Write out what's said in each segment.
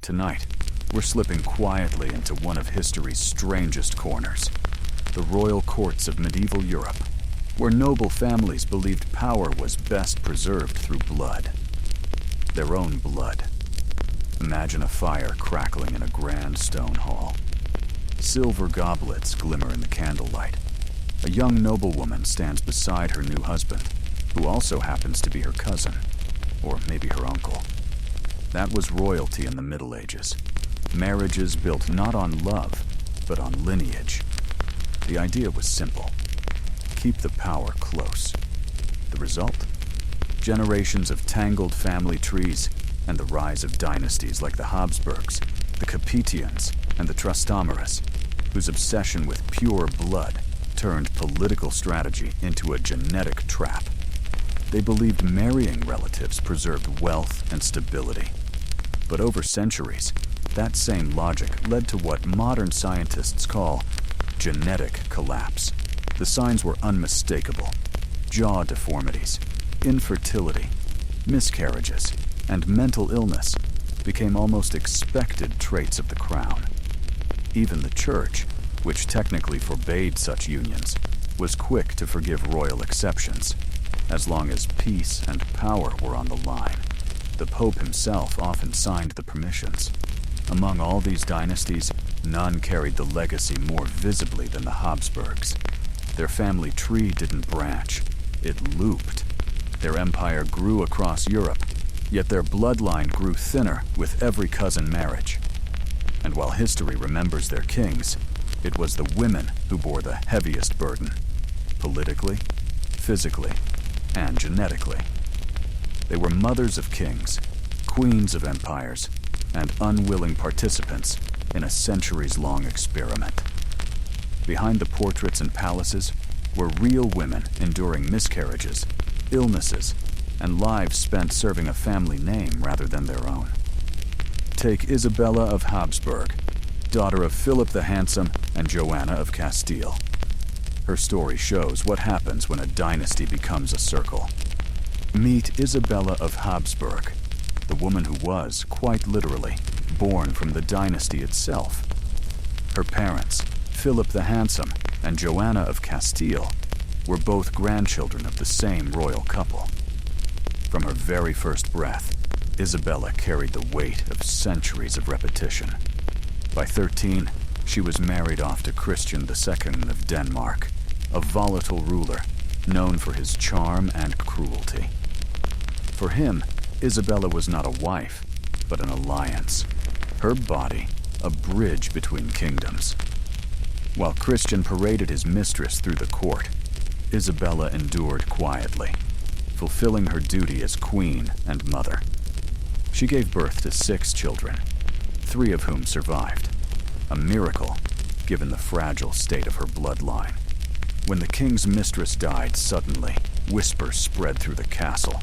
Tonight, we're slipping quietly into one of history's strangest corners, the royal courts of medieval Europe, where noble families believed power was best preserved through blood. Their own blood. Imagine a fire crackling in a grand stone hall. Silver goblets glimmer in the candlelight. A young noblewoman stands beside her new husband, who also happens to be her cousin, or maybe her uncle. That was royalty in the Middle Ages. Marriages built not on love, but on lineage. The idea was simple. Keep the power close. The result? Generations of tangled family trees and the rise of dynasties like the Habsburgs, the Capetians, and the Trastomaras, whose obsession with pure blood turned political strategy into a genetic trap. They believed marrying relatives preserved wealth and stability. But over centuries, that same logic led to what modern scientists call genetic collapse. The signs were unmistakable. Jaw deformities, infertility, miscarriages, and mental illness became almost expected traits of the crown. Even the church, which technically forbade such unions, was quick to forgive royal exceptions, as long as peace and power were on the line. The Pope himself often signed the permissions. Among all these dynasties, none carried the legacy more visibly than the Habsburgs. Their family tree didn't branch, it looped. Their empire grew across Europe, yet their bloodline grew thinner with every cousin marriage. And while history remembers their kings, it was the women who bore the heaviest burden, politically, physically, and genetically. They were mothers of kings, queens of empires, and unwilling participants in a centuries-long experiment. Behind the portraits and palaces were real women enduring miscarriages, illnesses, and lives spent serving a family name rather than their own. Take Isabella of Habsburg, daughter of Philip the Handsome and Joanna of Castile. Her story shows what happens when a dynasty becomes a circle. Meet Isabella of Habsburg, the woman who was, quite literally, born from the dynasty itself. Her parents, Philip the Handsome and Joanna of Castile, were both grandchildren of the same royal couple. From her very first breath, Isabella carried the weight of centuries of repetition. By 13, she was married off to Christian II of Denmark, a volatile ruler known for his charm and cruelty. For him, Isabella was not a wife, but an alliance. Her body, a bridge between kingdoms. While Christian paraded his mistress through the court, Isabella endured quietly, fulfilling her duty as queen and mother. She gave birth to 6 children, 3 of whom survived. A miracle, given the fragile state of her bloodline. When the king's mistress died suddenly, whispers spread through the castle.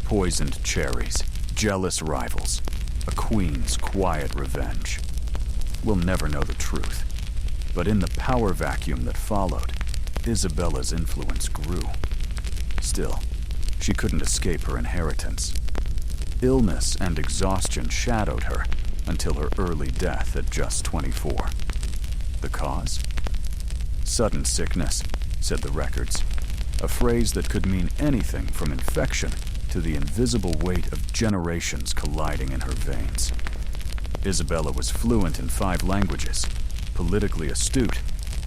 Poisoned cherries, jealous rivals, a queen's quiet revenge. We'll never know the truth, but in the power vacuum that followed, Isabella's influence grew. Still, she couldn't escape her inheritance. Illness and exhaustion shadowed her until her early death at just 24. The cause? Sudden sickness, said the records, a phrase that could mean anything from infection to the invisible weight of generations colliding in her veins. Isabella was fluent in 5 languages, politically astute,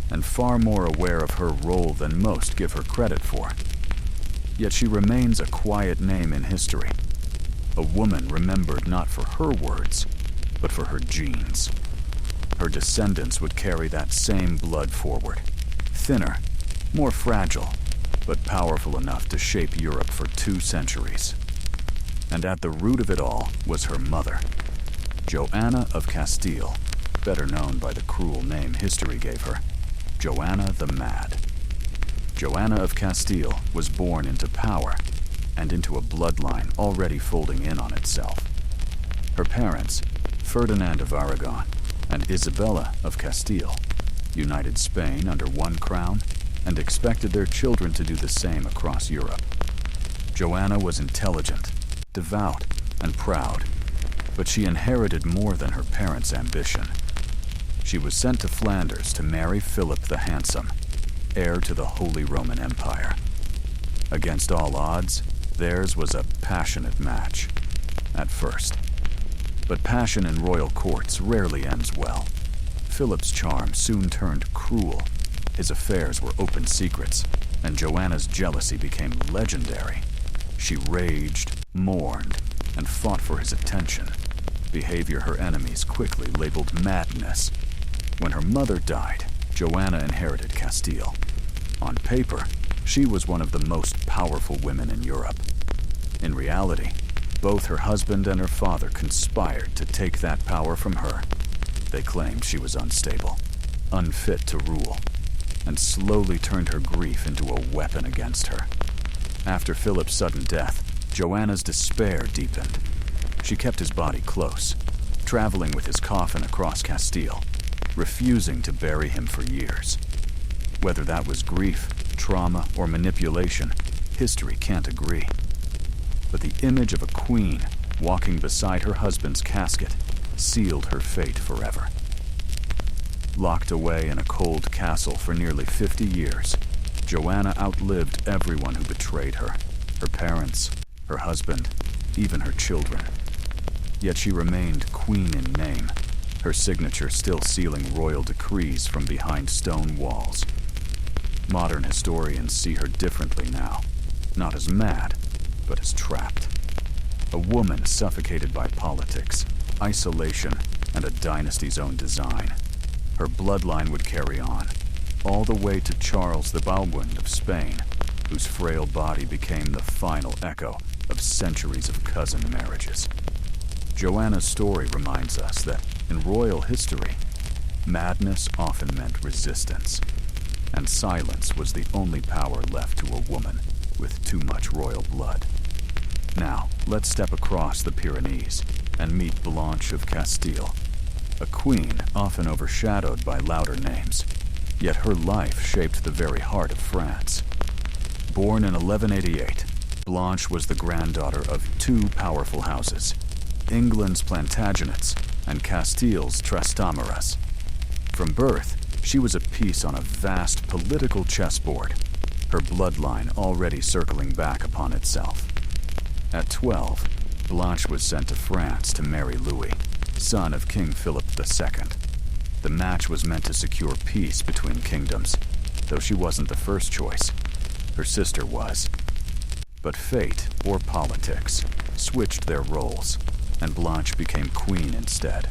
and far more aware of her role than most give her credit for. Yet she remains a quiet name in history, a woman remembered not for her words, but for her genes. Her descendants would carry that same blood forward, thinner, more fragile, but powerful enough to shape Europe for 2 centuries. And at the root of it all was her mother, Joanna of Castile, better known by the cruel name history gave her, Joanna the Mad. Joanna of Castile was born into power and into a bloodline already folding in on itself. Her parents, Ferdinand of Aragon and Isabella of Castile, united Spain under one crown and expected their children to do the same across Europe. Joanna was intelligent, devout, and proud, But she inherited more than her parents' ambition. She was sent to Flanders to marry Philip the Handsome, heir to the Holy Roman Empire. Against all odds, theirs was a passionate match, at first. But passion in royal courts rarely ends well. Philip's charm soon turned cruel. His affairs were open secrets, and Joanna's jealousy became legendary. She raged, mourned, and fought for his attention, behavior her enemies quickly labeled madness. When her mother died, Joanna inherited Castile. On paper, she was one of the most powerful women in Europe. In reality, both her husband and her father conspired to take that power from her. They claimed she was unstable, unfit to rule, and slowly turned her grief into a weapon against her. After Philip's sudden death, Joanna's despair deepened. She kept his body close, traveling with his coffin across Castile, refusing to bury him for years. Whether that was grief, trauma, or manipulation, history can't agree. But the image of a queen walking beside her husband's casket sealed her fate forever. Locked away in a cold castle for nearly 50 years, Joanna outlived everyone who betrayed her, her parents, her husband, even her children. Yet she remained queen in name, her signature still sealing royal decrees from behind stone walls. Modern historians see her differently now, not as mad, but as trapped. A woman suffocated by politics, isolation, and a dynasty's own design. Her bloodline would carry on, all the way to Charles the Bourbon of Spain, whose frail body became the final echo of centuries of cousin marriages. Joanna's story reminds us that, in royal history, madness often meant resistance, and silence was the only power left to a woman with too much royal blood. Now, let's step across the Pyrenees and meet Blanche of Castile, a queen often overshadowed by louder names, yet her life shaped the very heart of France. Born in 1188, Blanche was the granddaughter of two powerful houses, England's Plantagenets and Castile's Trastámaras. From birth, she was a piece on a vast political chessboard, her bloodline already circling back upon itself. At 12, Blanche was sent to France to marry Louis, son of King Philip II. The match was meant to secure peace between kingdoms, though she wasn't the first choice. Her sister was. But fate, or politics, switched their roles, and Blanche became queen instead.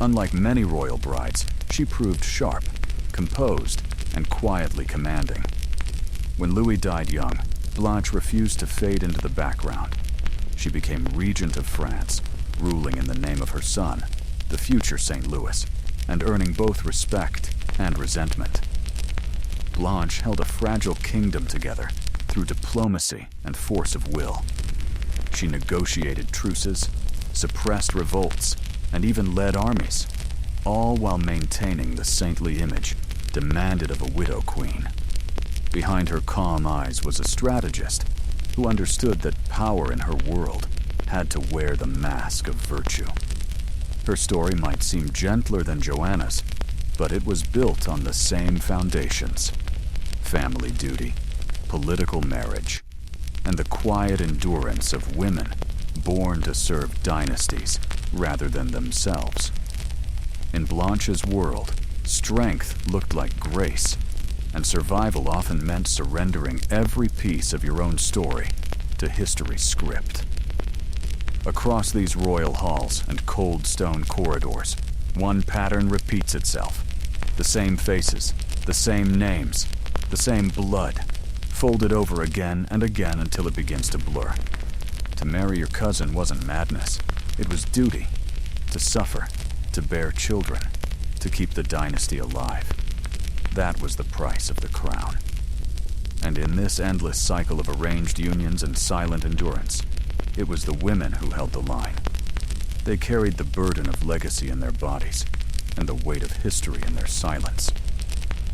Unlike many royal brides, she proved sharp, composed, and quietly commanding. When Louis died young, Blanche refused to fade into the background. She became regent of France, ruling in the name of her son, the future St. Louis, and earning both respect and resentment. Blanche held a fragile kingdom together through diplomacy and force of will. She negotiated truces, suppressed revolts, and even led armies, all while maintaining the saintly image demanded of a widow queen. Behind her calm eyes was a strategist who understood that power in her world had to wear the mask of virtue. Her story might seem gentler than Joanna's, but it was built on the same foundations: family duty, political marriage, and the quiet endurance of women born to serve dynasties rather than themselves. In Blanche's world, strength looked like grace, and survival often meant surrendering every piece of your own story to history's script. Across these royal halls and cold stone corridors, one pattern repeats itself. The same faces, the same names, the same blood, folded over again and again until it begins to blur. To marry your cousin wasn't madness. It was duty. To suffer, to bear children, to keep the dynasty alive. That was the price of the crown. And in this endless cycle of arranged unions and silent endurance, it was the women who held the line. They carried the burden of legacy in their bodies, and the weight of history in their silence.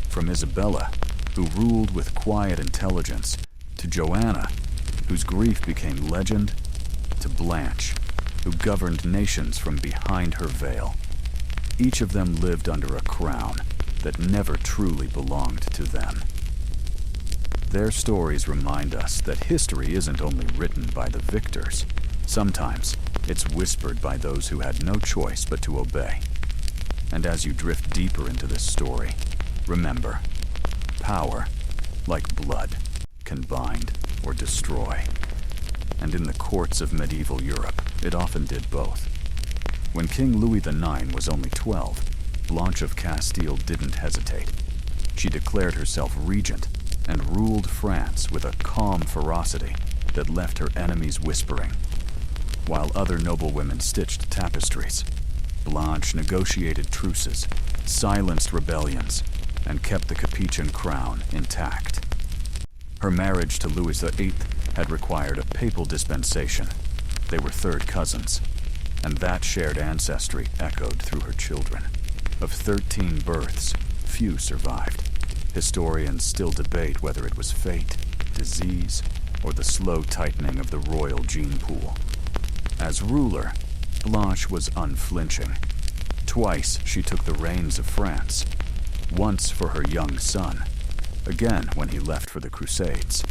From Isabella, who ruled with quiet intelligence, to Joanna, whose grief became legend, to Blanche, who governed nations from behind her veil. Each of them lived under a crown that never truly belonged to them. Their stories remind us that history isn't only written by the victors. Sometimes it's whispered by those who had no choice but to obey. And as you drift deeper into this story, remember, power, like blood, can bind or destroy. And in the courts of medieval Europe, it often did both. When King Louis IX was only 12, Blanche of Castile didn't hesitate. She declared herself regent and ruled France with a calm ferocity that left her enemies whispering. While other noblewomen stitched tapestries, Blanche negotiated truces, silenced rebellions, and kept the Capuchin crown intact. Her marriage to Louis VIII had required a papal dispensation. They were third cousins, and that shared ancestry echoed through her children. Of 13 births, few survived. Historians still debate whether it was fate, disease, or the slow tightening of the royal gene pool. As ruler, Blanche was unflinching. Twice she took the reins of France, once for her young son, again when he left for the Crusades.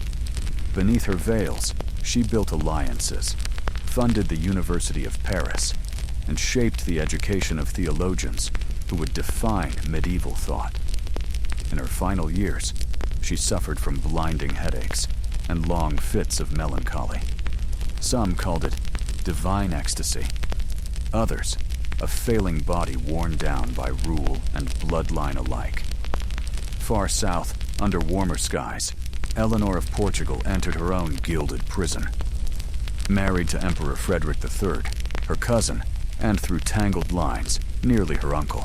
Beneath her veils, she built alliances, funded the University of Paris, and shaped the education of theologians who would define medieval thought. In her final years, she suffered from blinding headaches and long fits of melancholy. Some called it divine ecstasy. Others, a failing body worn down by rule and bloodline alike. Far south, under warmer skies, Eleanor of Portugal entered her own gilded prison. Married to Emperor Frederick III, her cousin, and through tangled lines, nearly her uncle,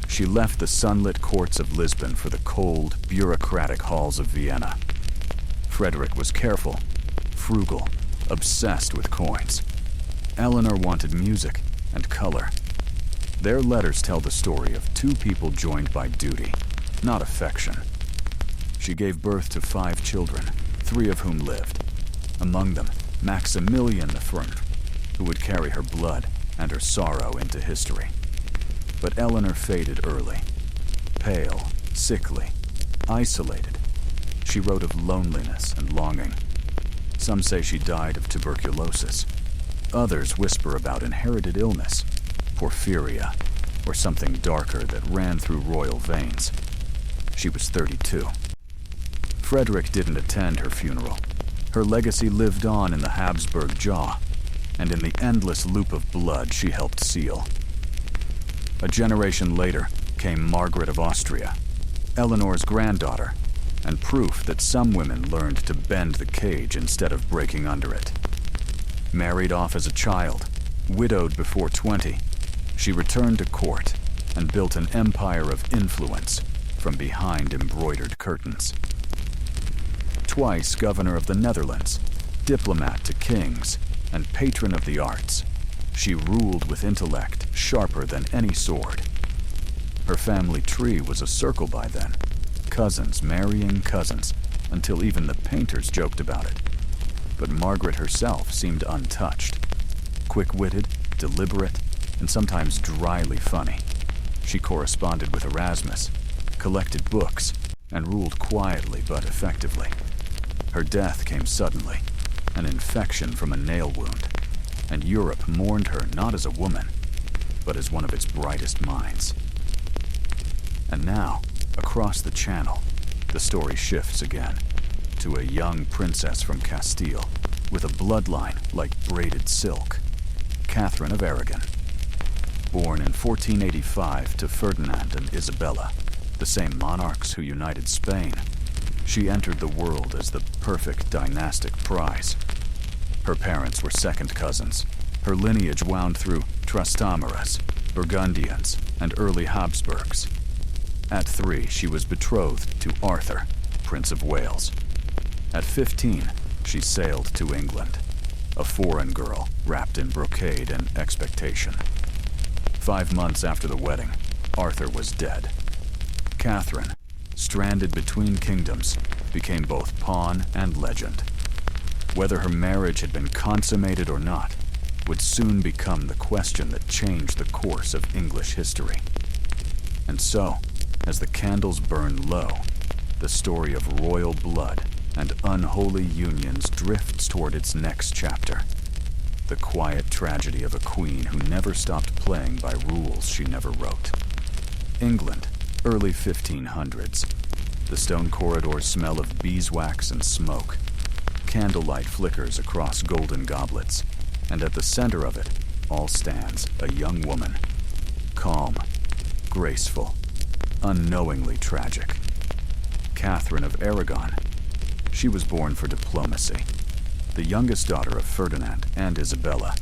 she left the sunlit courts of Lisbon for the cold, bureaucratic halls of Vienna. Frederick was careful, frugal, obsessed with coins. Eleanor wanted music and color. Their letters tell the story of two people joined by duty, not affection. She gave birth to 5 children, 3 of whom lived. Among them, Maximilian I, who would carry her blood and her sorrow into history. But Eleanor faded early. Pale, sickly, isolated. She wrote of loneliness and longing. Some say she died of tuberculosis. Others whisper about inherited illness, porphyria, or something darker that ran through royal veins. She was 32. Frederick didn't attend her funeral. Her legacy lived on in the Habsburg jaw, and in the endless loop of blood she helped seal. A generation later came Margaret of Austria, Eleanor's granddaughter, and proof that some women learned to bend the cage instead of breaking under it. Married off as a child, widowed before 20, she returned to court and built an empire of influence from behind embroidered curtains. Twice governor of the Netherlands, diplomat to kings, and patron of the arts, she ruled with intellect sharper than any sword. Her family tree was a circle by then, cousins marrying cousins, until even the painters joked about it. But Margaret herself seemed untouched. Quick-witted, deliberate, and sometimes dryly funny. She corresponded with Erasmus, collected books, and ruled quietly but effectively. Her death came suddenly, an infection from a nail wound, and Europe mourned her not as a woman, but as one of its brightest minds. And now, across the channel, the story shifts again, to a young princess from Castile, with a bloodline like braided silk, Catherine of Aragon. Born in 1485 to Ferdinand and Isabella, the same monarchs who united Spain, she entered the world as the perfect dynastic prize. Her parents were second cousins. Her lineage wound through Trastamaras, Burgundians, and early Habsburgs. At 3, she was betrothed to Arthur, Prince of Wales. At 15, she sailed to England, a foreign girl wrapped in brocade and expectation. 5 months after the wedding, Arthur was dead. Catherine, stranded between kingdoms, became both pawn and legend. Whether her marriage had been consummated or not, would soon become the question that changed the course of English history. And so, as the candles burned low, the story of royal blood and unholy unions drifts toward its next chapter. The quiet tragedy of a queen who never stopped playing by rules she never wrote. England, early 1500s. The stone corridors smell of beeswax and smoke. Candlelight flickers across golden goblets, and at the center of it all stands a young woman. Calm, graceful, unknowingly tragic. Catherine of Aragon. She was born for diplomacy. The youngest daughter of Ferdinand and Isabella,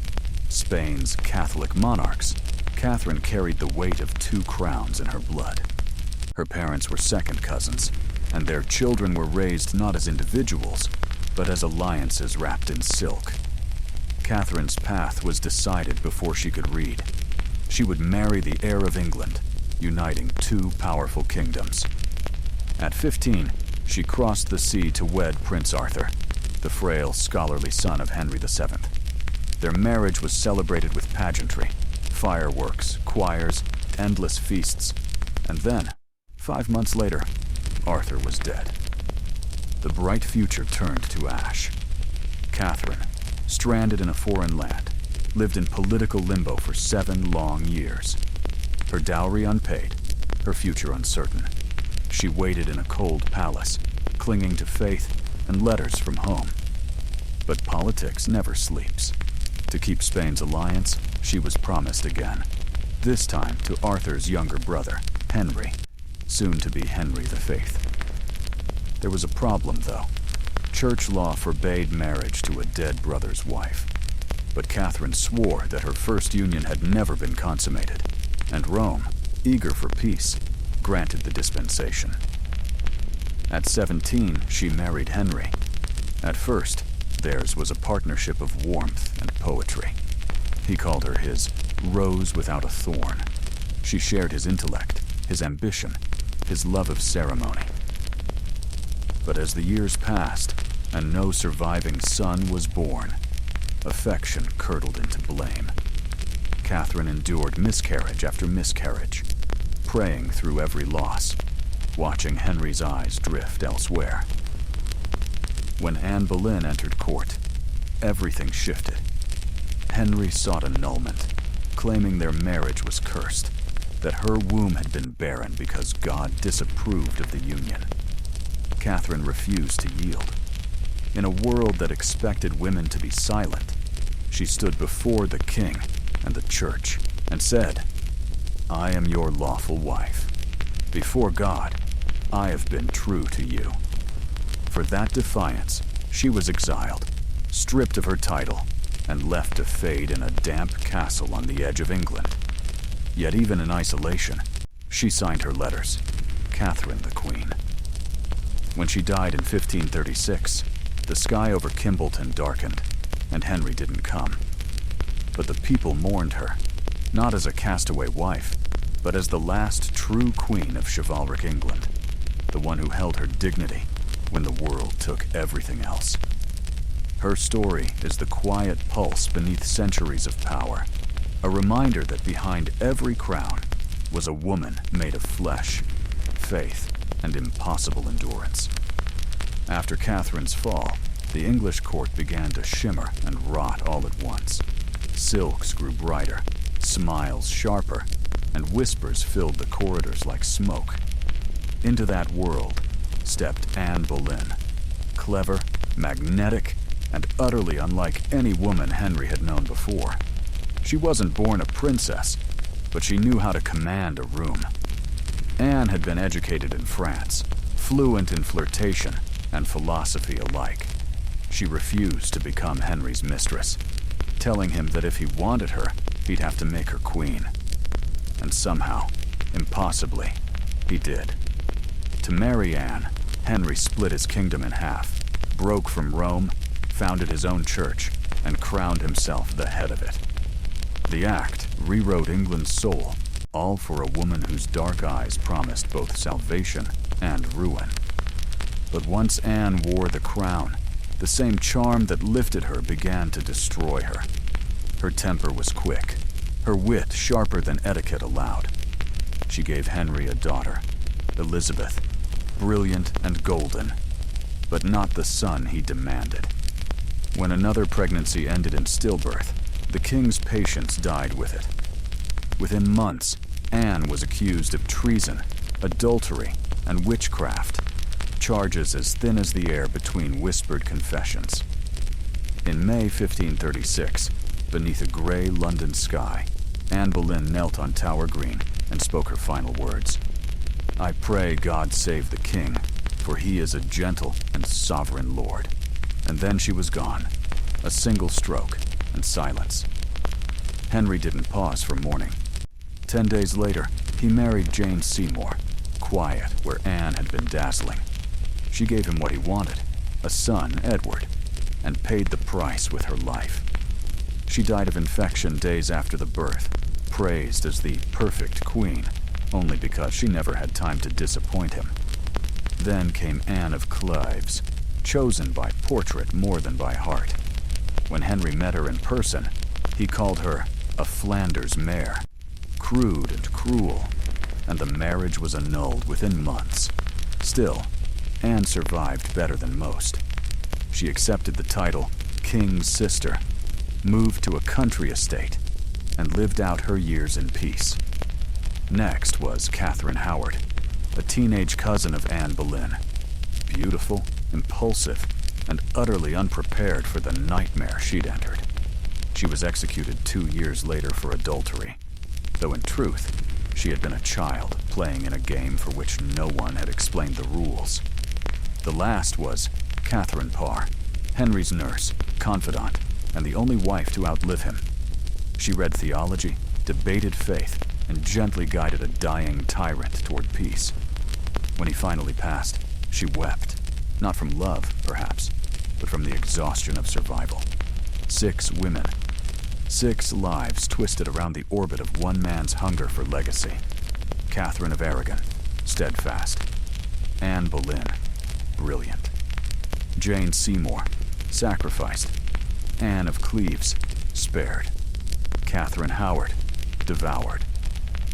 Spain's Catholic monarchs, Catherine carried the weight of 2 crowns in her blood. Her parents were second cousins, and their children were raised not as individuals, but as alliances wrapped in silk. Catherine's path was decided before she could read. She would marry the heir of England, uniting 2 powerful kingdoms. At 15, she crossed the sea to wed Prince Arthur, the frail, scholarly son of Henry VII. Their marriage was celebrated with pageantry, fireworks, choirs, endless feasts, and then, 5 months later, Arthur was dead. The bright future turned to ash. Catherine, stranded in a foreign land, lived in political limbo for 7 long years. Her dowry unpaid, her future uncertain. She waited in a cold palace, clinging to faith and letters from home. But politics never sleeps. To keep Spain's alliance, she was promised again, this time to Arthur's younger brother, Henry, soon to be Henry V. There was a problem, though. Church law forbade marriage to a dead brother's wife. But Catherine swore that her first union had never been consummated, and Rome, eager for peace, granted the dispensation. At 17, she married Henry. At first, theirs was a partnership of warmth and poetry. He called her his rose without a thorn. She shared his intellect, his ambition, his love of ceremony. But as the years passed, and no surviving son was born, affection curdled into blame. Catherine endured miscarriage after miscarriage, praying through every loss, watching Henry's eyes drift elsewhere. When Anne Boleyn entered court, everything shifted. Henry sought annulment, claiming their marriage was cursed, that her womb had been barren because God disapproved of the union. Catherine refused to yield. In a world that expected women to be silent, she stood before the king and the church and said, "I am your lawful wife. Before God, I have been true to you." For that defiance, she was exiled, stripped of her title, and left to fade in a damp castle on the edge of England. Yet even in isolation, she signed her letters, Catherine the Queen. When she died in 1536, the sky over Kimbleton darkened, and Henry didn't come. But the people mourned her, not as a castaway wife, but as the last true queen of chivalric England, the one who held her dignity when the world took everything else. Her story is the quiet pulse beneath centuries of power, a reminder that behind every crown was a woman made of flesh, faith, and impossible endurance. After Catherine's fall, the English court began to shimmer and rot all at once. Silks grew brighter, smiles sharper, and whispers filled the corridors like smoke. Into that world stepped Anne Boleyn, clever, magnetic, and utterly unlike any woman Henry had known before. She wasn't born a princess, but she knew how to command a room. Anne had been educated in France, fluent in flirtation and philosophy alike. She refused to become Henry's mistress, telling him that if he wanted her, he'd have to make her queen. And somehow, impossibly, he did. To marry Anne, Henry split his kingdom in half, broke from Rome, founded his own church, and crowned himself the head of it. The act rewrote England's soul, all for a woman whose dark eyes promised both salvation and ruin. But once Anne wore the crown, the same charm that lifted her began to destroy her. Her temper was quick, her wit sharper than etiquette allowed. She gave Henry a daughter, Elizabeth, brilliant and golden, but not the son he demanded. When another pregnancy ended in stillbirth, the king's patience died with it. Within months, Anne was accused of treason, adultery, and witchcraft, charges as thin as the air between whispered confessions. In May 1536, beneath a gray London sky, Anne Boleyn knelt on Tower Green and spoke her final words. "I pray God save the king, for he is a gentle and sovereign lord." And then she was gone, a single stroke and silence. Henry didn't pause for mourning. 10 days later, he married Jane Seymour, quiet where Anne had been dazzling. She gave him what he wanted, a son, Edward, and paid the price with her life. She died of infection days after the birth, praised as the perfect queen, only because she never had time to disappoint him. Then came Anne of Cleves, chosen by portrait more than by heart. When Henry met her in person, he called her a Flanders mare, crude and cruel, and the marriage was annulled within months. Still, Anne survived better than most. She accepted the title King's Sister, moved to a country estate, and lived out her years in peace. Next was Catherine Howard, a teenage cousin of Anne Boleyn. Beautiful, impulsive, and utterly unprepared for the nightmare she'd entered. She was executed 2 years later for adultery, though in truth, she had been a child playing in a game for which no one had explained the rules. The last was Catherine Parr, Henry's nurse, confidant, and the only wife to outlive him. She read theology, debated faith, and gently guided a dying tyrant toward peace. When he finally passed, she wept, not from love, perhaps, but from the exhaustion of survival. 6 women, 6 lives twisted around the orbit of one man's hunger for legacy. Catherine of Aragon, steadfast. Anne Boleyn, brilliant. Jane Seymour, sacrificed. Anne of Cleves, spared. Catherine Howard, devoured.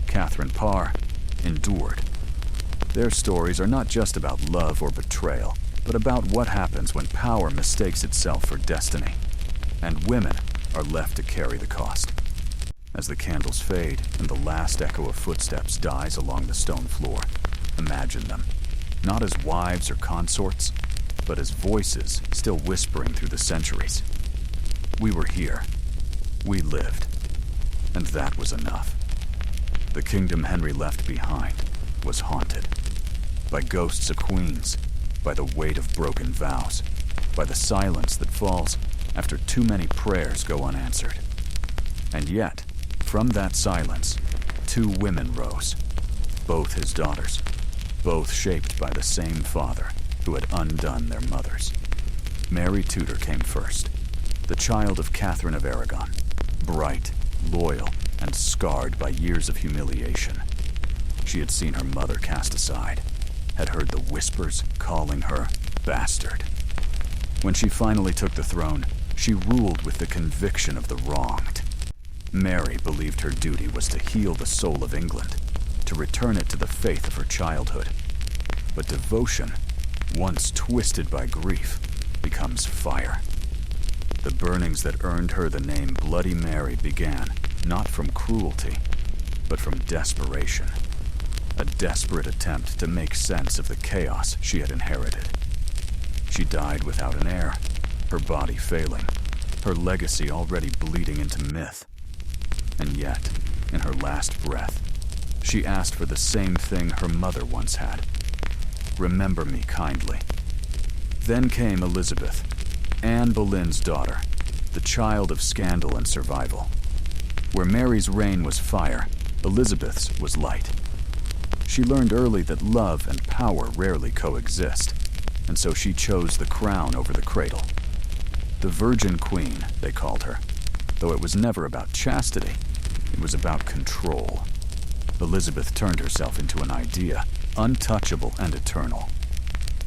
Catherine Parr, endured. Their stories are not just about love or betrayal, but about what happens when power mistakes itself for destiny, and women are left to carry the cost. As the candles fade and the last echo of footsteps dies along the stone floor, imagine them, not as wives or consorts, but as voices still whispering through the centuries. We were here. We lived. And that was enough. The kingdom Henry left behind was haunted by ghosts of queens, by the weight of broken vows, by the silence that falls after too many prayers go unanswered. And yet, from that silence, 2 women rose, both his daughters, both shaped by the same father who had undone their mothers. Mary Tudor came first, the child of Catherine of Aragon, bright, loyal, and scarred by years of humiliation. She had seen her mother cast aside, had heard the whispers calling her bastard. When she finally took the throne, she ruled with the conviction of the wronged. Mary believed her duty was to heal the soul of England, to return it to the faith of her childhood. But devotion, once twisted by grief, becomes fire. The burnings that earned her the name Bloody Mary began not from cruelty, but from desperation. A desperate attempt to make sense of the chaos she had inherited. She died without an heir, her body failing, her legacy already bleeding into myth. And yet, in her last breath, she asked for the same thing her mother once had. Remember me kindly. Then came Elizabeth, Anne Boleyn's daughter, the child of scandal and survival. Where Mary's reign was fire, Elizabeth's was light. She learned early that love and power rarely coexist, and so she chose the crown over the cradle. The Virgin Queen, they called her, though it was never about chastity, it was about control. Elizabeth turned herself into an idea, untouchable and eternal.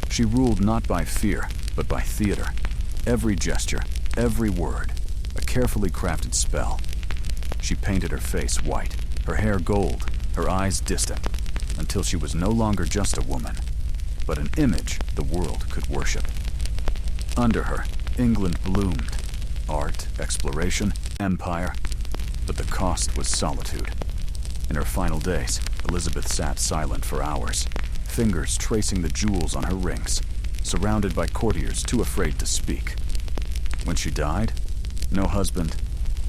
She ruled not by fear, but by theater. Every gesture, every word, a carefully crafted spell. She painted her face white, her hair gold, her eyes distant, until she was no longer just a woman, but an image the world could worship. Under her, England bloomed. Art, exploration, empire, but the cost was solitude. In her final days, Elizabeth sat silent for hours, fingers tracing the jewels on her rings, surrounded by courtiers too afraid to speak. When she died, no husband,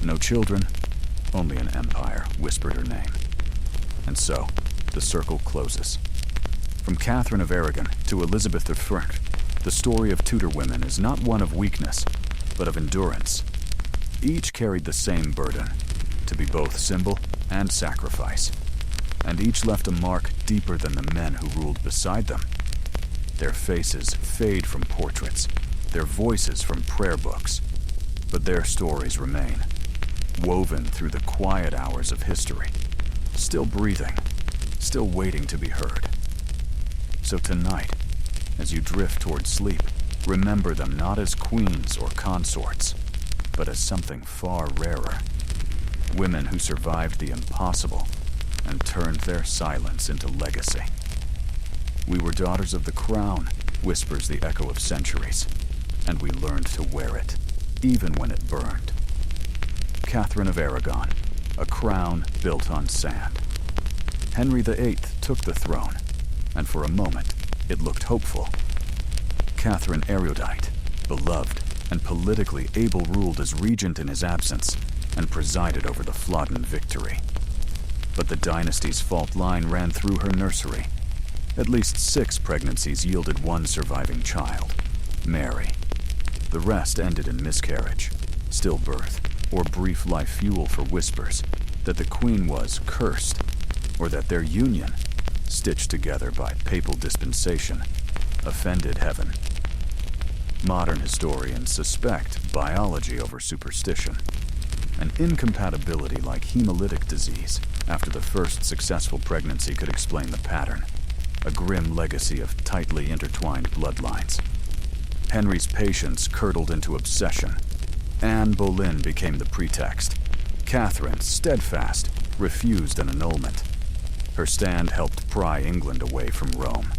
no children, only an empire whispered her name. And so, the circle closes. From Catherine of Aragon to Elizabeth I, the story of Tudor women is not one of weakness, but of endurance. Each carried the same burden, to be both symbol and sacrifice. And each left a mark deeper than the men who ruled beside them. Their faces fade from portraits, their voices from prayer books, but their stories remain, woven through the quiet hours of history, still breathing, still waiting to be heard. So tonight, as you drift toward sleep, remember them not as queens or consorts, but as something far rarer. Women who survived the impossible and turned their silence into legacy. We were daughters of the crown, whispers the echo of centuries, and we learned to wear it, even when it burned. Catherine of Aragon, a crown built on sand. Henry VIII took the throne, and for a moment, it looked hopeful. Catherine erudite, beloved, and politically able ruled as regent in his absence, and presided over the Flodden victory. But the dynasty's fault line ran through her nursery. At least 6 pregnancies yielded one surviving child, Mary. The rest ended in miscarriage, stillbirth, or brief life fuel for whispers that the queen was cursed, or that their union, stitched together by papal dispensation, offended heaven. Modern historians suspect biology over superstition, an incompatibility like hemolytic disease after the first successful pregnancy could explain the pattern, a grim legacy of tightly intertwined bloodlines. Henry's patience curdled into obsession. Anne Boleyn became the pretext. Catherine, steadfast, refused an annulment. Her stand helped pry England away from Rome.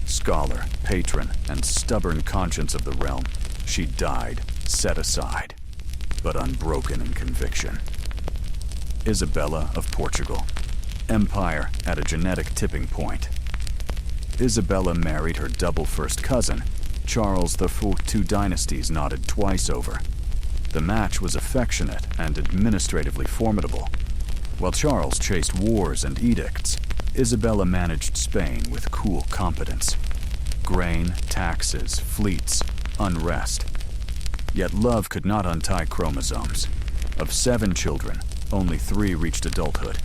Scholar, patron, and stubborn conscience of the realm, she died, set aside, but unbroken in conviction. Isabella of Portugal. Empire at a genetic tipping point. Isabella married her double first cousin, Charles IV, 2 dynasties knotted twice over. The match was affectionate and administratively formidable. While Charles chased wars and edicts, Isabella managed Spain with cool competence. Grain, taxes, fleets, unrest. Yet love could not untie chromosomes. Of 7 children, only 3 reached adulthood.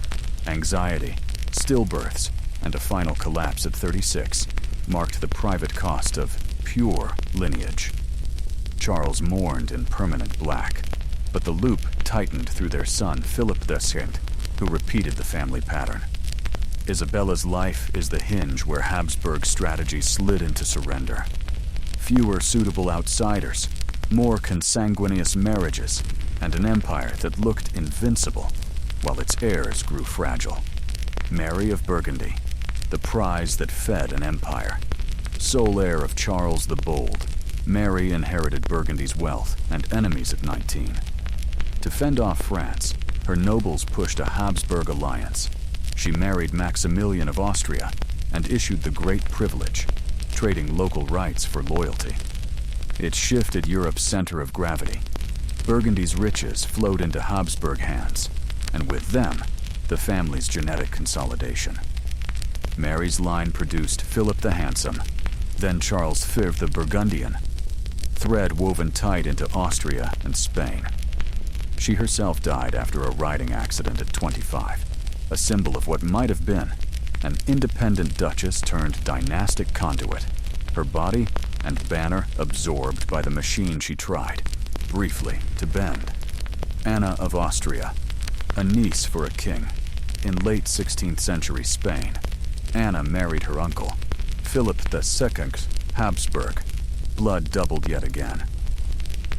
Anxiety, stillbirths, and a final collapse at 36 marked the private cost of pure lineage. Charles mourned in permanent black, but the loop tightened through their son Philip II, who repeated the family pattern. Isabella's life is the hinge where Habsburg strategy slid into surrender. Fewer suitable outsiders, more consanguineous marriages, and an empire that looked invincible, while its heirs grew fragile. Mary of Burgundy, the prize that fed an empire. Sole heir of Charles the Bold, Mary inherited Burgundy's wealth and enemies at 19. To fend off France, her nobles pushed a Habsburg alliance. She married Maximilian of Austria and issued the Great Privilege, trading local rights for loyalty. It shifted Europe's center of gravity. Burgundy's riches flowed into Habsburg hands, and with them, the family's genetic consolidation. Mary's line produced Philip the Handsome, then Charles V the Burgundian, thread woven tight into Austria and Spain. She herself died after a riding accident at 25, a symbol of what might have been, an independent duchess turned dynastic conduit, her body and banner absorbed by the machine she tried, briefly, to bend. Anna of Austria, a niece for a king. In late 16th century Spain, Anna married her uncle, Philip II Habsburg. Blood doubled yet again.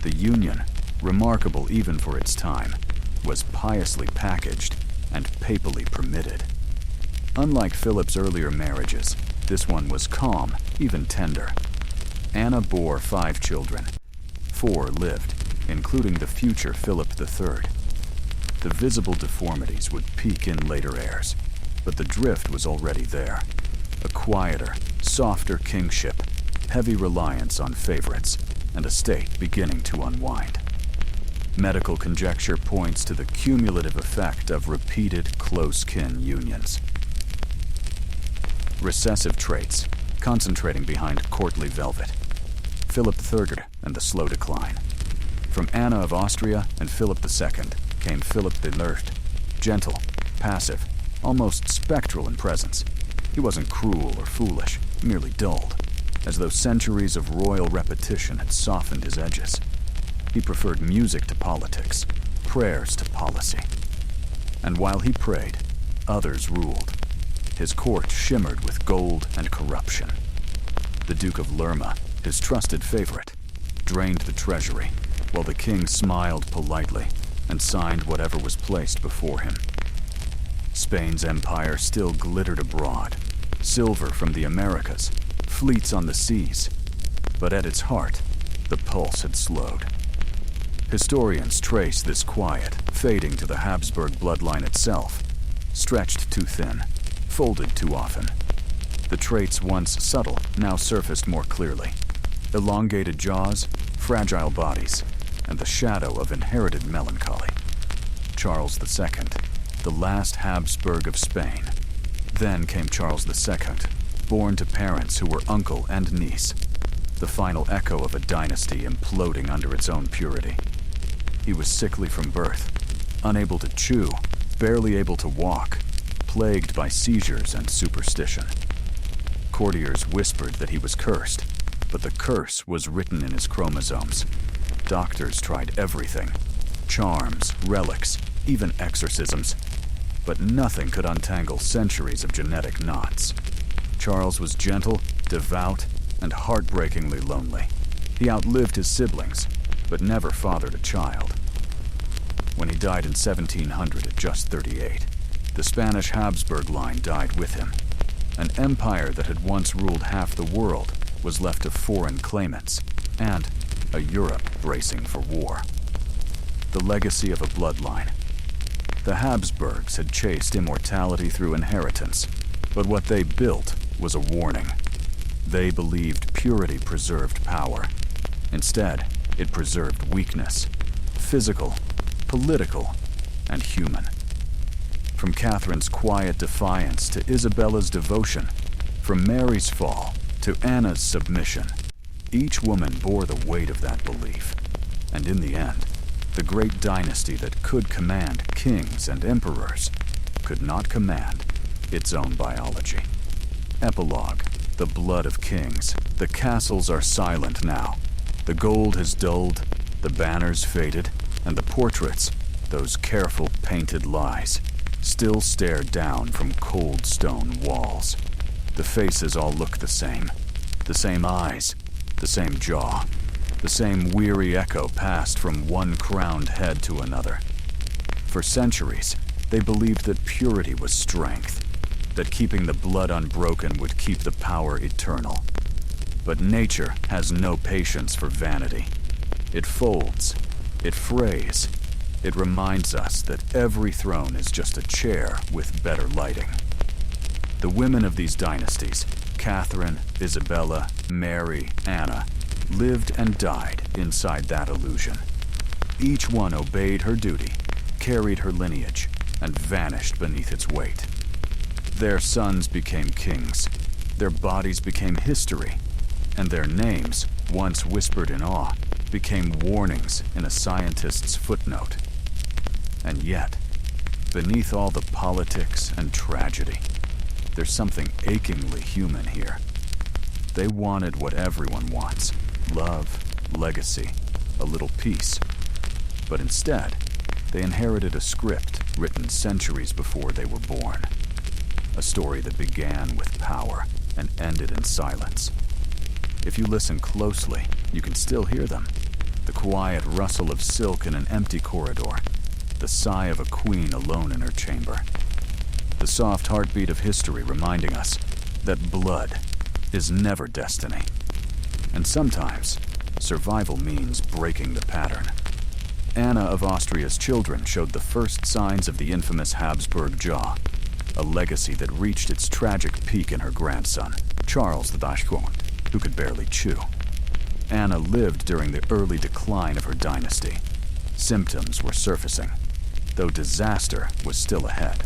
The union, remarkable even for its time, was piously packaged and papally permitted. Unlike Philip's earlier marriages, this one was calm, even tender. Anna bore 5 children. 4 lived, including the future Philip III. The visible deformities would peak in later heirs, but the drift was already there. A quieter, softer kingship, heavy reliance on favorites, and a state beginning to unwind. Medical conjecture points to the cumulative effect of repeated close-kin unions. Recessive traits, concentrating behind courtly velvet. Philip III and the slow decline. From Anna of Austria and Philip II came Philip III, gentle, passive, almost spectral in presence. He wasn't cruel or foolish, merely dulled, as though centuries of royal repetition had softened his edges. He preferred music to politics, prayers to policy. And while he prayed, others ruled. His court shimmered with gold and corruption. The Duke of Lerma, his trusted favorite, drained the treasury, while the king smiled politely and signed whatever was placed before him. Spain's empire still glittered abroad, silver from the Americas, fleets on the seas. But at its heart, the pulse had slowed. Historians trace this quiet, fading to the Habsburg bloodline itself, stretched too thin, folded too often. The traits once subtle now surfaced more clearly. Elongated jaws, fragile bodies, and the shadow of inherited melancholy. Charles II, the last Habsburg of Spain. Then came Charles II, born to parents who were uncle and niece, the final echo of a dynasty imploding under its own purity. He was sickly from birth, unable to chew, barely able to walk, plagued by seizures and superstition. Courtiers whispered that he was cursed, but the curse was written in his chromosomes. Doctors tried everything, charms, relics, even exorcisms, but nothing could untangle centuries of genetic knots. Charles was gentle, devout, and heartbreakingly lonely. He outlived his siblings, but never fathered a child. When he died in 1700 at just 38, the Spanish Habsburg line died with him. An empire that had once ruled half the world was left to foreign claimants, and a Europe bracing for war. The legacy of a bloodline. The Habsburgs had chased immortality through inheritance, but what they built was a warning. They believed purity preserved power. Instead, it preserved weakness, physical, political, and human. From Catherine's quiet defiance to Isabella's devotion, from Mary's fall to Anna's submission, each woman bore the weight of that belief. And in the end, the great dynasty that could command kings and emperors could not command its own biology. Epilogue: the blood of kings. The castles are silent now. The gold has dulled, the banners faded, and the portraits, those careful painted lies, still stare down from cold stone walls. The faces all look the same eyes, the same jaw, the same weary echo passed from one crowned head to another. For centuries, they believed that purity was strength, that keeping the blood unbroken would keep the power eternal. But nature has no patience for vanity. It folds, it frays, it reminds us that every throne is just a chair with better lighting. The women of these dynasties, Catherine, Isabella, Mary, Anna, lived and died inside that illusion. Each one obeyed her duty, carried her lineage, and vanished beneath its weight. Their sons became kings, their bodies became history, and their names, once whispered in awe, became warnings in a scientist's footnote. And yet, beneath all the politics and tragedy, there's something achingly human here. They wanted what everyone wants: love, legacy, a little peace. But instead, they inherited a script written centuries before they were born. A story that began with power and ended in silence. If you listen closely, you can still hear them. the quiet rustle of silk in an empty corridor, the sigh of a queen alone in her chamber. The soft heartbeat of history reminding us that blood is never destiny. And sometimes, survival means breaking the pattern. Anna of Austria's children showed the first signs of the infamous Habsburg jaw, a legacy that reached its tragic peak in her grandson, Charles the Dachesses, who could barely chew. Anna lived during the early decline of her dynasty. Symptoms were surfacing, though disaster was still ahead.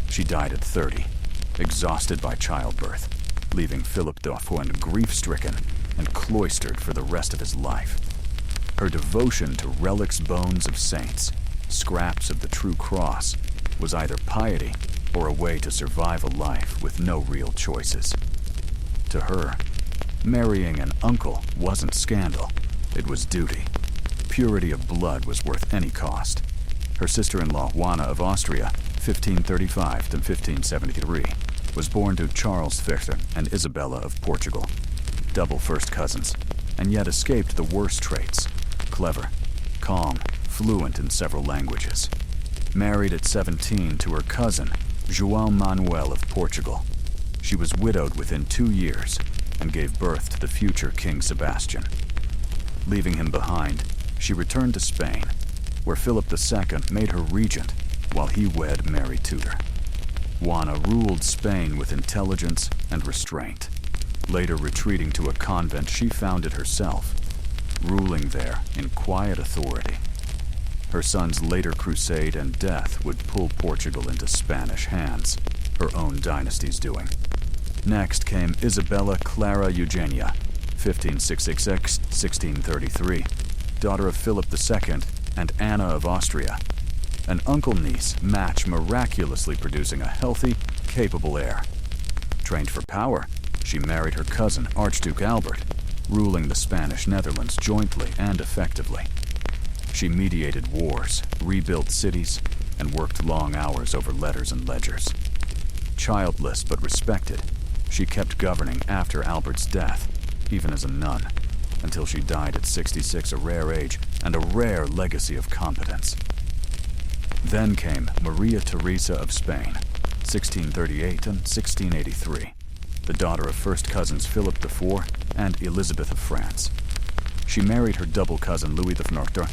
She died at 30, exhausted by childbirth, leaving Philip Dauphin grief-stricken and cloistered for the rest of his life. Her devotion to relics, bones of saints, scraps of the true cross, was either piety or a way to survive a life with no real choices. To her, marrying an uncle wasn't scandal, it was duty. Purity of blood was worth any cost. Her sister-in-law, Juana of Austria, 1535 to 1573, was born to Charles Fichte and Isabella of Portugal, double first cousins, and yet escaped the worst traits: clever, calm, fluent in several languages. Married at 17 to her cousin, João Manuel of Portugal. She was widowed within 2 years and gave birth to the future King Sebastian. Leaving him behind, she returned to Spain, where Philip II made her regent while he wed Mary Tudor. Juana ruled Spain with intelligence and restraint, later retreating to a convent she founded herself, ruling there in quiet authority. Her son's later crusade and death would pull Portugal into Spanish hands, her own dynasty's doing. Next came Isabella Clara Eugenia, 1566-1633, daughter of Philip II and Anna of Austria. An uncle-niece match miraculously producing a healthy, capable heir. Trained for power, she married her cousin Archduke Albert, ruling the Spanish Netherlands jointly and effectively. She mediated wars, rebuilt cities, and worked long hours over letters and ledgers. Childless but respected, she kept governing after Albert's death, even as a nun, until she died at 66, a rare age and a rare legacy of competence. Then came Maria Theresa of Spain, 1638 and 1683, the daughter of first cousins Philip IV and Elizabeth of France. She married her double cousin Louis XIV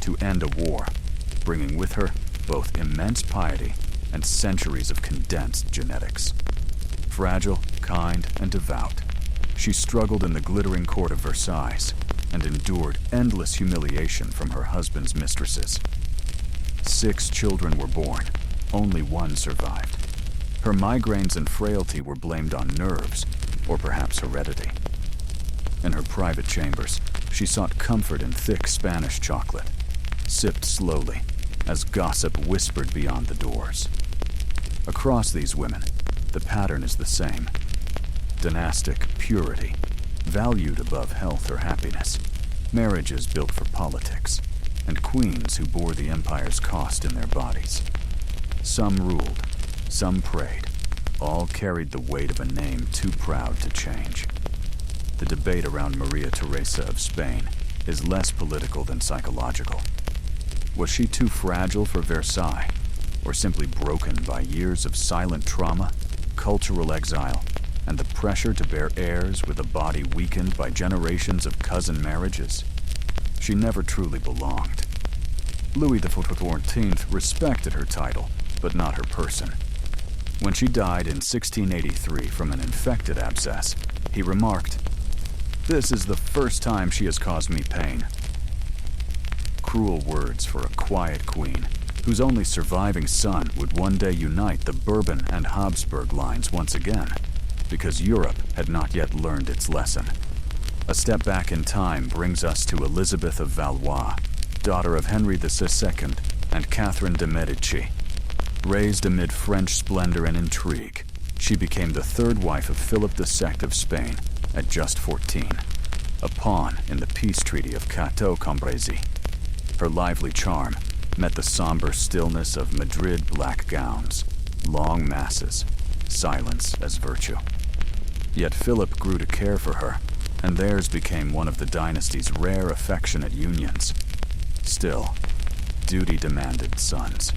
to end a war, bringing with her both immense piety and centuries of condensed genetics. Fragile, kind, and devout, she struggled in the glittering court of Versailles and endured endless humiliation from her husband's mistresses. 6 children were born, only 1 survived. Her migraines and frailty were blamed on nerves, or perhaps heredity. In her private chambers, she sought comfort in thick Spanish chocolate, sipped slowly as gossip whispered beyond the doors. Across these women, the pattern is the same. Dynastic purity, valued above health or happiness, marriages built for politics, and queens who bore the empire's cost in their bodies. Some ruled, some prayed, all carried the weight of a name too proud to change. The debate around Maria Theresa of Spain is less political than psychological. Was she too fragile for Versailles, or simply broken by years of silent trauma, cultural exile, and the pressure to bear heirs with a body weakened by generations of cousin marriages? She never truly belonged. Louis XIV respected her title, but not her person. When she died in 1683 from an infected abscess, he remarked, "This is the first time she has caused me pain." Cruel words for a quiet queen, whose only surviving son would one day unite the Bourbon and Habsburg lines once again, because Europe had not yet learned its lesson. A step back in time brings us to Elizabeth of Valois, daughter of Henry II and Catherine de' Medici. Raised amid French splendor and intrigue, she became the 3rd wife of Philip II of Spain at just 14, a pawn in the peace treaty of Cateau-Cambrésis. Her lively charm met the somber stillness of Madrid black gowns, long masses, silence as virtue. Yet Philip grew to care for her, and theirs became one of the dynasty's rare affectionate unions. Still, duty demanded sons.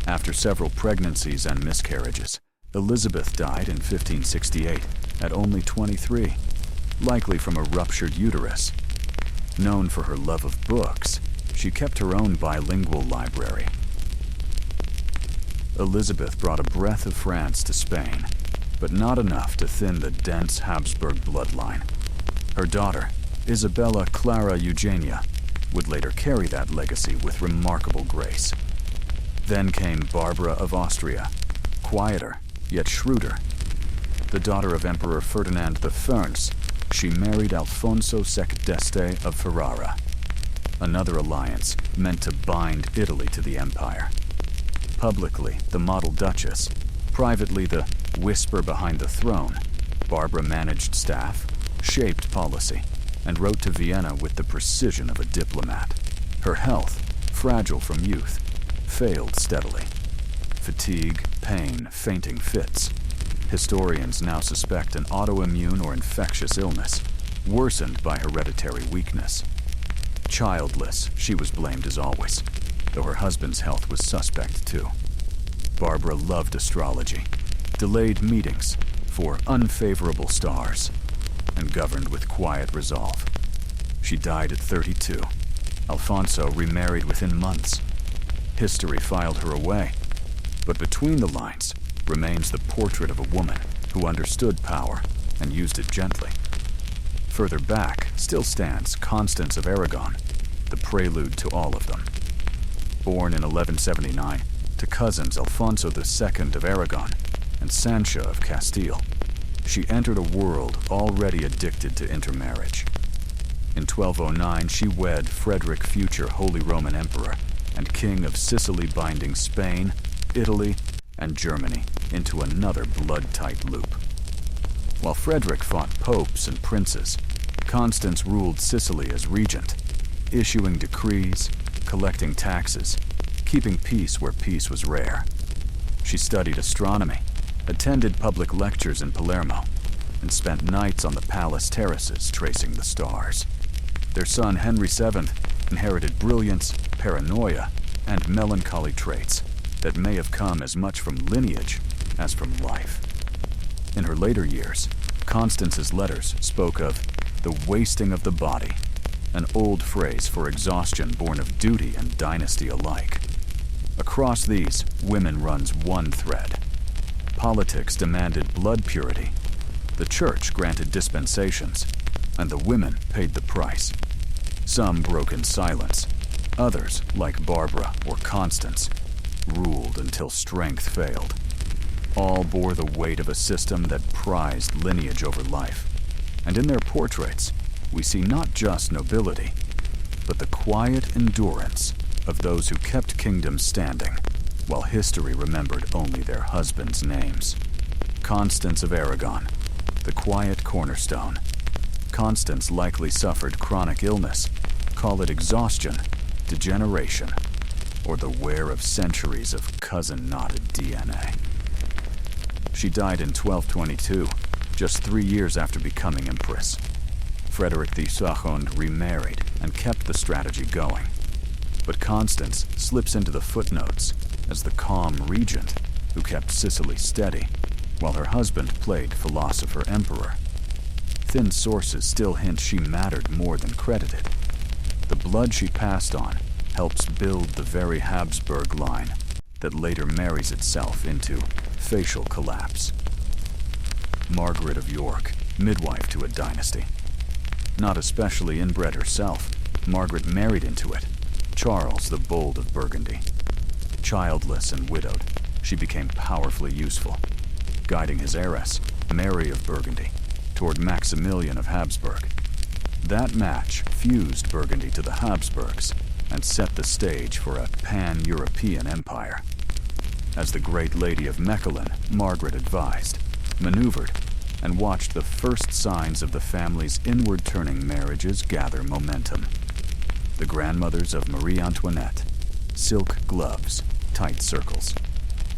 After several pregnancies and miscarriages, Elizabeth died in 1568 at only 23, likely from a ruptured uterus. Known for her love of books, she kept her own bilingual library. Elizabeth brought a breath of France to Spain, but not enough to thin the dense Habsburg bloodline. Her daughter, Isabella Clara Eugenia, would later carry that legacy with remarkable grace. Then came Barbara of Austria, quieter, yet shrewder. The daughter of Emperor Ferdinand I, she married Alfonso II d'Este of Ferrara, another alliance meant to bind Italy to the empire. Publicly, the model duchess, privately the whisper behind the throne, Barbara managed staff, shaped policy, and wrote to Vienna with the precision of a diplomat. Her health, fragile from youth, failed steadily. Fatigue, pain, fainting fits. Historians now suspect an autoimmune or infectious illness, worsened by hereditary weakness. Childless, she was blamed as always, though her husband's health was suspect too. Barbara loved astrology, delayed meetings for unfavorable stars, and governed with quiet resolve. She died at 32. Alfonso remarried within months. History filed her away, but between the lines remains the portrait of a woman who understood power and used it gently. Further back still stands Constance of Aragon, the prelude to all of them. Born in 1179 to cousins Alfonso II of Aragon and Sancha of Castile, she entered a world already addicted to intermarriage. In 1209, she wed Frederick, future Holy Roman Emperor and King of Sicily, binding Spain, Italy, and Germany into another blood-tight loop. While Frederick fought popes and princes, Constance ruled Sicily as regent, issuing decrees, collecting taxes, keeping peace where peace was rare. She studied astronomy, attended public lectures in Palermo, and spent nights on the palace terraces tracing the stars. Their son Henry VII inherited brilliance, paranoia, and melancholy traits that may have come as much from lineage as from life. In her later years, Constance's letters spoke of the wasting of the body, an old phrase for exhaustion born of duty and dynasty alike. Across these, women runs one thread. Politics demanded blood purity, the church granted dispensations, and the women paid the price. Some broke in silence. Others, like Barbara or Constance, ruled until strength failed. All bore the weight of a system that prized lineage over life. And in their portraits, we see not just nobility, but the quiet endurance of those who kept kingdoms standing, while history remembered only their husbands' names. Constance of Aragon, the quiet cornerstone. Constance likely suffered chronic illness, call it exhaustion, degeneration, or the wear of centuries of cousin-knotted DNA. She died in 1222, just 3 years after becoming empress. Frederick II remarried and kept the strategy going. But Constance slips into the footnotes as the calm regent who kept Sicily steady, while her husband played philosopher emperor. Thin sources still hint she mattered more than credited. The blood she passed on helps build the very Habsburg line that later marries itself into facial collapse. Margaret of York, midwife to a dynasty. Not especially inbred herself, Margaret married into it, Charles the Bold of Burgundy. Childless and widowed, she became powerfully useful, guiding his heiress, Mary of Burgundy, toward Maximilian of Habsburg. That match fused Burgundy to the Habsburgs and set the stage for a pan-European empire. As the Great Lady of Mechlin, Margaret advised, maneuvered, and watched the first signs of the family's inward-turning marriages gather momentum. The grandmothers of Marie Antoinette, silk gloves, tight circles.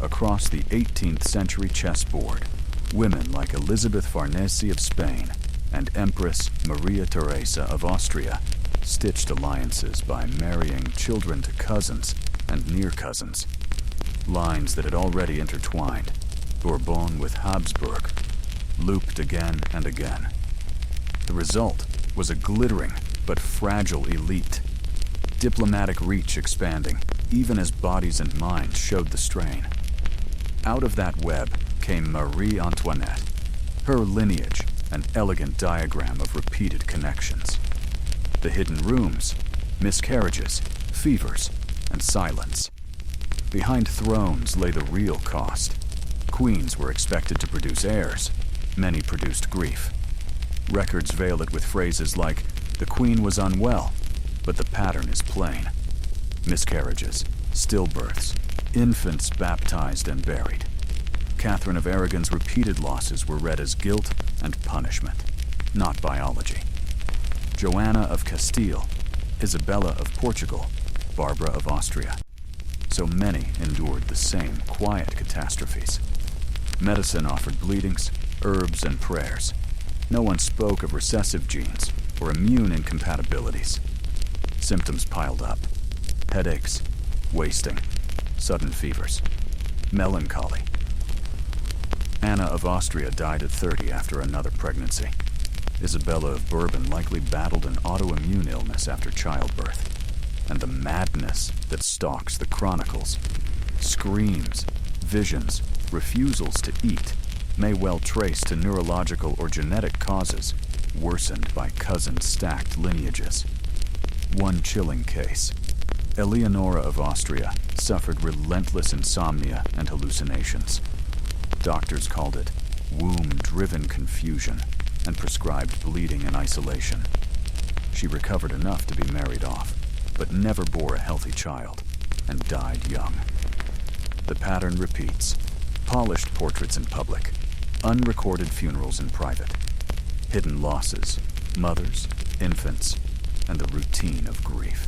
Across the 18th century chessboard, women like Elizabeth Farnese of Spain and Empress Maria Theresa of Austria stitched alliances by marrying children to cousins and near cousins. Lines that had already intertwined, Bourbon with Habsburg, looped again and again. The result was a glittering but fragile elite, diplomatic reach expanding even as bodies and minds showed the strain. Out of that web came Marie Antoinette, her lineage an elegant diagram of repeated connections. The hidden rooms, miscarriages, fevers, and silence. Behind thrones lay the real cost. Queens were expected to produce heirs. Many produced grief. Records veil it with phrases like, "The queen was unwell," but the pattern is plain. Miscarriages, stillbirths, infants baptized and buried. Catherine of Aragon's repeated losses were read as guilt and punishment, not biology. Joanna of Castile, Isabella of Portugal, Barbara of Austria. So many endured the same quiet catastrophes. Medicine offered bleedings, herbs, and prayers. No one spoke of recessive genes or immune incompatibilities. Symptoms piled up. Headaches, wasting, sudden fevers, melancholy. Anna of Austria died at 30 after another pregnancy. Isabella of Bourbon likely battled an autoimmune illness after childbirth. And the madness that stalks the chronicles, screams, visions, refusals to eat, may well trace to neurological or genetic causes, worsened by cousin-stacked lineages. One chilling case. Eleonora of Austria suffered relentless insomnia and hallucinations. Doctors called it womb-driven confusion and prescribed bleeding and isolation. She recovered enough to be married off, but never bore a healthy child and died young. The pattern repeats. Polished portraits in public, unrecorded funerals in private, hidden losses, mothers, infants, and the routine of grief.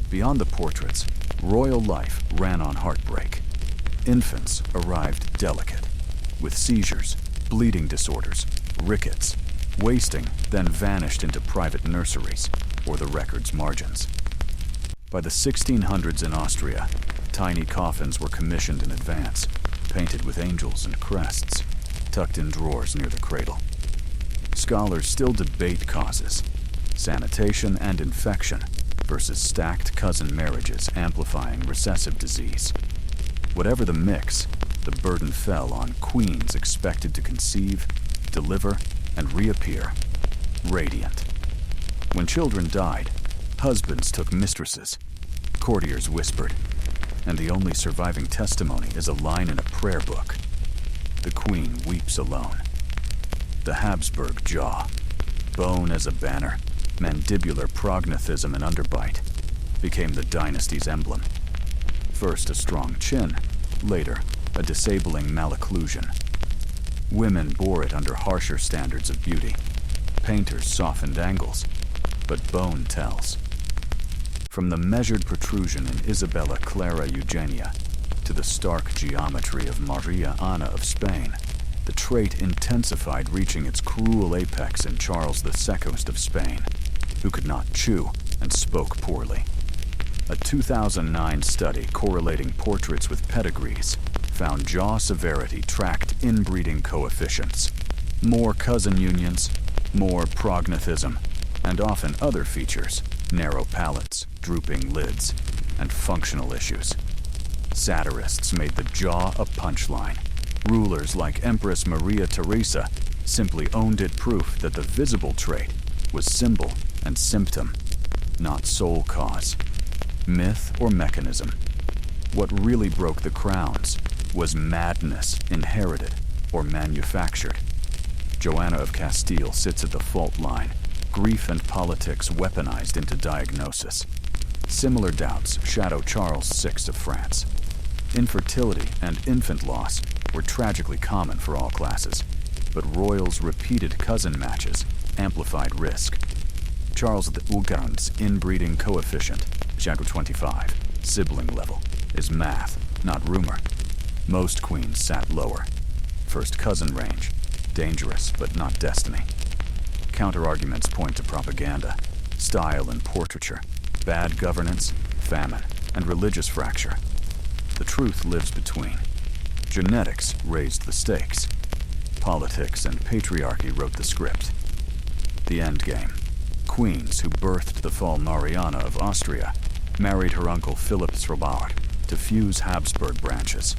Beyond the portraits, royal life ran on heartbreak. Infants arrived delicate, with seizures, bleeding disorders, rickets, wasting, then vanished into private nurseries or the record's margins. By the 1600s in Austria, tiny coffins were commissioned in advance, painted with angels and crests, tucked in drawers near the cradle. Scholars still debate causes, sanitation and infection versus stacked cousin marriages amplifying recessive disease. Whatever the mix, the burden fell on queens expected to conceive, deliver, and reappear, radiant. When children died, husbands took mistresses, courtiers whispered, and the only surviving testimony is a line in a prayer book. The queen weeps alone. The Habsburg jaw, bone as a banner, mandibular prognathism and underbite, became the dynasty's emblem. First a strong chin, later a disabling malocclusion. Women bore it under harsher standards of beauty. Painters softened angles, but bone tells. From the measured protrusion in Isabella Clara Eugenia to the stark geometry of Maria Ana of Spain, the trait intensified, reaching its cruel apex in Charles II of Spain, who could not chew and spoke poorly. A 2009 study correlating portraits with pedigrees found jaw severity tracked inbreeding coefficients. More cousin unions, more prognathism, and often other features, narrow palates, drooping lids, and functional issues. Satirists made the jaw a punchline. Rulers like Empress Maria Theresa simply owned it, proof that the visible trait was symbol and symptom, not sole cause. Myth or mechanism. What really broke the crowns was madness inherited or manufactured. Joanna of Castile sits at the fault line, grief and politics weaponized into diagnosis. Similar doubts shadow Charles VI of France. Infertility and infant loss were tragically common for all classes, but royals' repeated cousin matches amplified risk. Charles the Ugan's inbreeding coefficient, Jaguar 25, sibling level, is math, not rumor. Most queens sat lower. First cousin range, dangerous but not destiny. Counterarguments point to propaganda, style and portraiture, bad governance, famine, and religious fracture. The truth lives between. Genetics raised the stakes. Politics and patriarchy wrote the script. The endgame. Queens who birthed the fall Mariana of Austria married her uncle Philip Srabard to fuse Habsburg branches.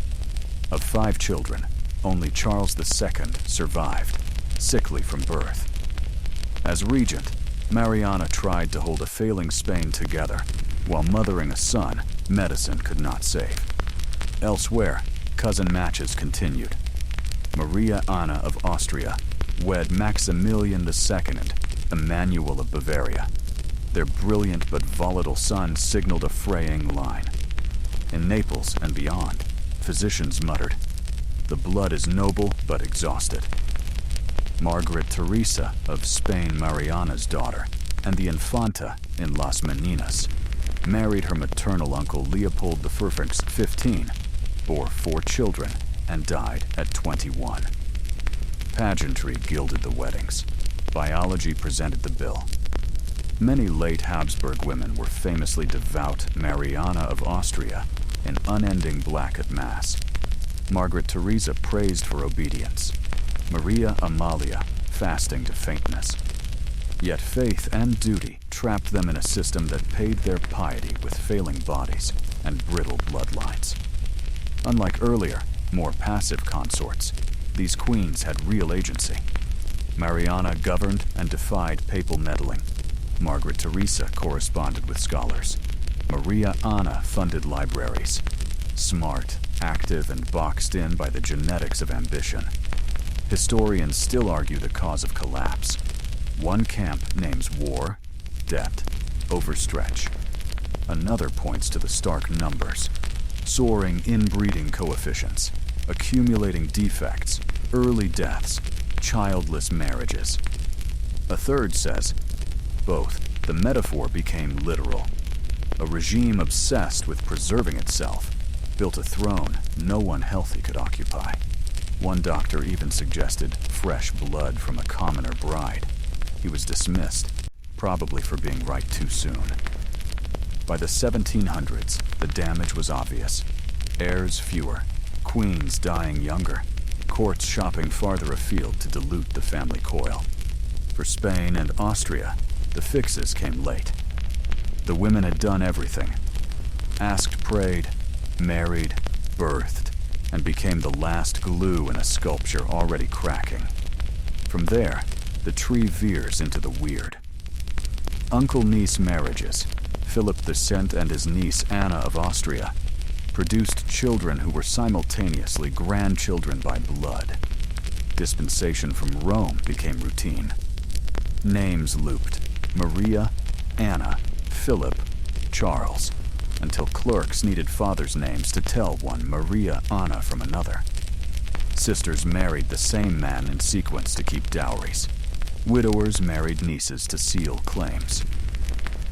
Of 5 children, only Charles II survived, sickly from birth. As regent, Mariana tried to hold a failing Spain together, while mothering a son medicine could not save. Elsewhere, cousin matches continued. Maria Anna of Austria wed Maximilian II and Emmanuel of Bavaria. Their brilliant but volatile son signaled a fraying line. In Naples and beyond, physicians muttered, "The blood is noble but exhausted." Margaret Teresa of Spain, Mariana's daughter, and the Infanta in Las Meninas, married her maternal uncle Leopold I, 15, bore 4 children, and died at 21. Pageantry gilded the weddings. Biology presented the bill. Many late Habsburg women were famously devout Mariana of Austria in unending black at Mass. Margaret Teresa praised for obedience. Maria Amalia fasting to faintness. Yet faith and duty trapped them in a system that paid their piety with failing bodies and brittle bloodlines. Unlike earlier, more passive consorts, these queens had real agency. Mariana governed and defied papal meddling. Margaret Teresa corresponded with scholars. Maria Anna funded libraries. Smart, active, and boxed in by the genetics of ambition. Historians still argue the cause of collapse. One camp names war, debt, overstretch. Another points to the stark numbers. Soaring inbreeding coefficients, accumulating defects, early deaths, childless marriages. A third says, both. The metaphor became literal. A regime obsessed with preserving itself built a throne no one healthy could occupy. One doctor even suggested fresh blood from a commoner bride. He was dismissed, probably for being right too soon. By the 1700s, the damage was obvious. Heirs fewer, queens dying younger, courts shopping farther afield to dilute the family coil. For Spain and Austria, the fixes came late. The women had done everything. Asked, prayed, married, birthed, and became the last glue in a sculpture already cracking. From there, the tree veers into the weird. Uncle-niece marriages, Philip II and his niece Anna of Austria, produced children who were simultaneously grandchildren by blood. Dispensation from Rome became routine. Names looped: Maria, Anna, Philip, Charles, until clerks needed fathers' names to tell one Maria Anna from another. Sisters married the same man in sequence to keep dowries. Widowers married nieces to seal claims.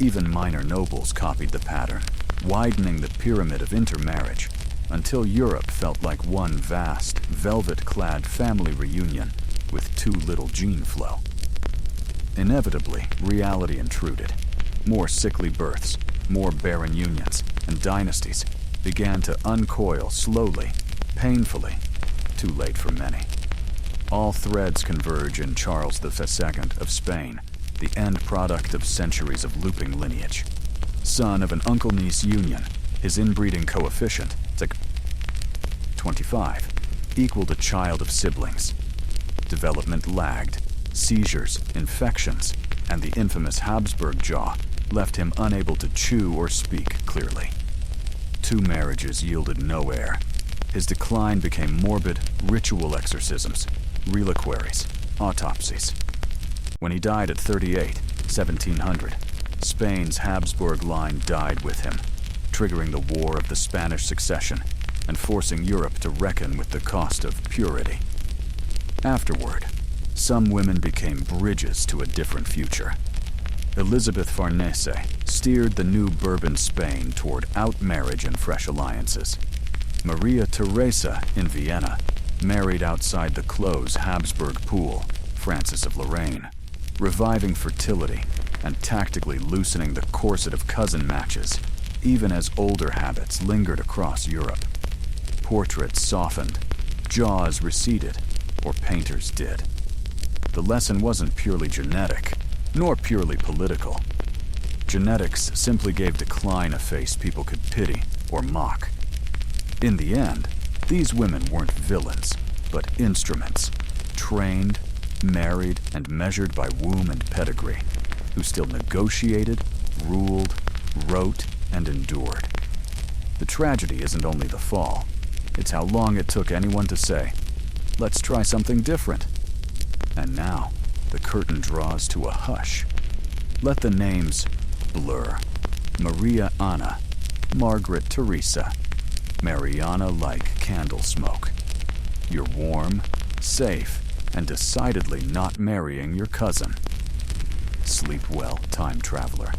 Even minor nobles copied the pattern, widening the pyramid of intermarriage, until Europe felt like one vast, velvet-clad family reunion with too little gene flow. Inevitably, reality intruded. More sickly births, more barren unions, and dynasties began to uncoil slowly, painfully, too late for many. All threads converge in Charles II of Spain, the end product of centuries of looping lineage. Son of an uncle-niece union, his inbreeding coefficient, 25, equaled a child of siblings. Development lagged. Seizures, infections, and the infamous Habsburg jaw left him unable to chew or speak clearly. 2 marriages yielded no heir. His decline became morbid ritual exorcisms, reliquaries, autopsies. When he died at 38, 1700, Spain's Habsburg line died with him, triggering the War of the Spanish Succession and forcing Europe to reckon with the cost of purity. Afterward, some women became bridges to a different future. Elizabeth Farnese steered the new Bourbon Spain toward outmarriage and fresh alliances. Maria Theresa in Vienna married outside the close Habsburg pool, Francis of Lorraine. reviving fertility and tactically loosening the corset of cousin matches, even as older habits lingered across Europe. Portraits softened, jaws receded, or painters did. The lesson wasn't purely genetic, nor purely political. Genetics simply gave decline a face people could pity or mock. In the end, these women weren't villains, but instruments, trained, married, and measured by womb and pedigree, who still negotiated, ruled, wrote, and endured. The tragedy isn't only the fall, it's how long it took anyone to say, "Let's try something different." And now, the curtain draws to a hush. Let the names blur. Maria Anna, Margaret Teresa, Mariana like candle smoke. You're warm, safe, and decidedly not marrying your cousin. Sleep well, time traveler.